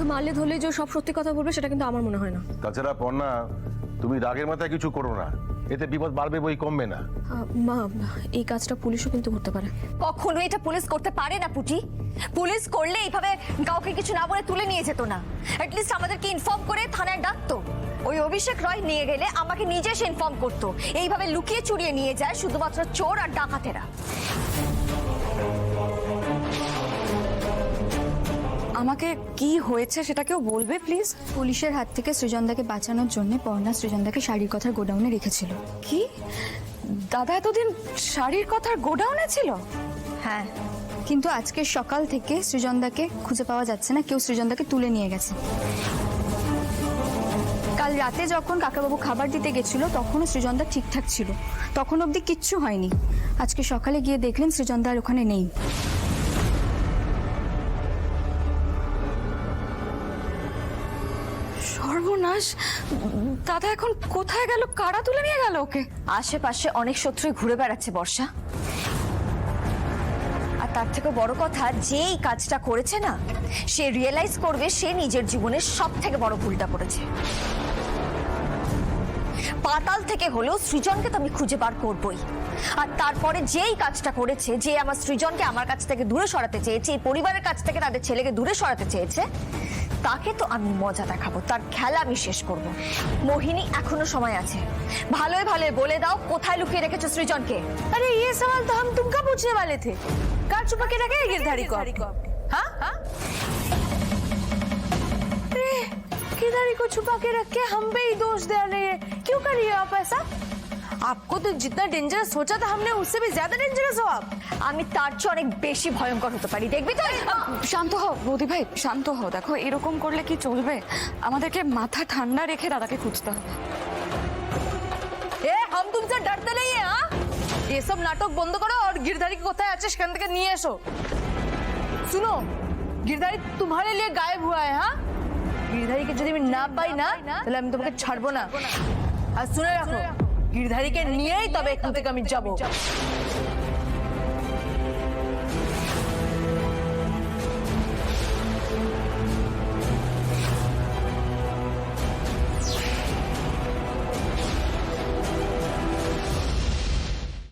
কাউকে মারলে ধরলে যে সব সত্যি কথা বলবে সেটা কিন্তু আমার মনে হয় না। তাছাড়া পর্ণা, তুমি রাগের মাথায় কিছু করো না, এতে বিপদ বাড়বে বই কমবে না। মা, এই কাজটা পুলিশও কিন্তু করতে পারে। কখনো এটা পুলিশ করতে পারে না পুটি। পুলিশ করলে এইভাবে কাউকে কিছু না বলে তুলে নিয়ে যেত না, অ্যাটলিস্ট আমাদেরকে ইনফর্ম করে থানায় ডাকতো। ওই অভিষেক রয় নিয়ে গেলে আমাকে নিজে সে ইনফর্ম করতো। এইভাবে লুকিয়ে চুরিয়ে নিয়ে যায় শুধুমাত্র চোর আর ডাকাতেরা। আমাকে কি হয়েছে সেটা কেউ বলবে প্লিজ? পুলিশের হাত থেকে সৃজনদাকে বাঁচানোর জন্য পর্ণা সৃজনদাকে শাড়ির কথার গোডাউনে রেখেছিল। কি? দাদা এতদিন শাড়ির কথার গোডাউনে ছিল? হ্যাঁ, কিন্তু আজকে সকাল থেকে সৃজনদাকে খুঁজে পাওয়া যাচ্ছে না, কেউ সৃজনদাকে তুলে নিয়ে গেছে। কাল রাতে যখন কাকাবাবু খাবার দিতে গেছিল তখনও সৃজনদা ঠিকঠাক ছিল, তখন অবধি কিচ্ছু হয়নি। আজকে সকালে গিয়ে দেখলেন সৃজনদা আর ওখানে নেই। সর্বনাশ! দাদা এখন কোথায় গেল? কারা তুলে নিয়ে গেল ওকে? আশেপাশে অনেক শত্রুই ঘুরে বেড়াচ্ছে বর্ষা। আর তার থেকে বড় কথা, যেই কাজটা করেছে না, সে রিয়েলাইজ করবে সে নিজের জীবনের সব থেকে বড় ভুলটা করেছে। পাতাল থেকে হলেও সৃজনকে তো আমি খুঁজে বার করবই। আর তারপরে যেই কাজটা করেছে, যে আমার সৃজনকে আমার কাছ থেকে দূরে সরাতে চেয়েছে, এই পরিবারের কাছ থেকে তাদের ছেলেকে দূরে সরাতে চেয়েছে, তাকে তো আমি মজা দেখাবো, তার খেলা আমি শেষ করব। মোহিনী, এখনো সময় আছে, ভালোই ভালোই বলে দাও কোথায় লুকিয়ে রেখেছো সৃজনকে। अरे ये सवाल तो हम तुमका पूछने वाले थे। कहाँ छुपा के रखे है गिरधारी को? हाँ? अरे गिरधारी को छुपा के रख के हम पे ही दोष डाल रही है। क्यों कर रही हो आप ऐसा? आपको तो जितना डेंजरस सोचा था हमने, उससे भी ज्यादा डेंजरस हो आप। আমি তার চেয়ে অনেক বেশি ভয়ঙ্কর হতে পারি, দেখবি তো। শান্ত হও বৌদি ভাই, শান্ত হও। দেখো এরকম করলে কি চলবে? আমাদেরকে মাথা ঠান্ডা রেখে দাদাকে খুঁজতে হবে। ए, हम तुमसे डरते नहीं है। हाँ, ये सब नाटक बंद करो और गिरधारी की कोথায় আছে সেখান থেকে নিয়ে এসো। सुनो, गिरधारी तुम्हारे लिए गायब हुआ है। हाँ, गिरधारी के যদি আমি না পাই না, তাহলে আমি তোমাকে ছাড়বো না। আর শুনে রাখো, गिरधारी के নিয়েই তবে এখান থেকে আমি যাব।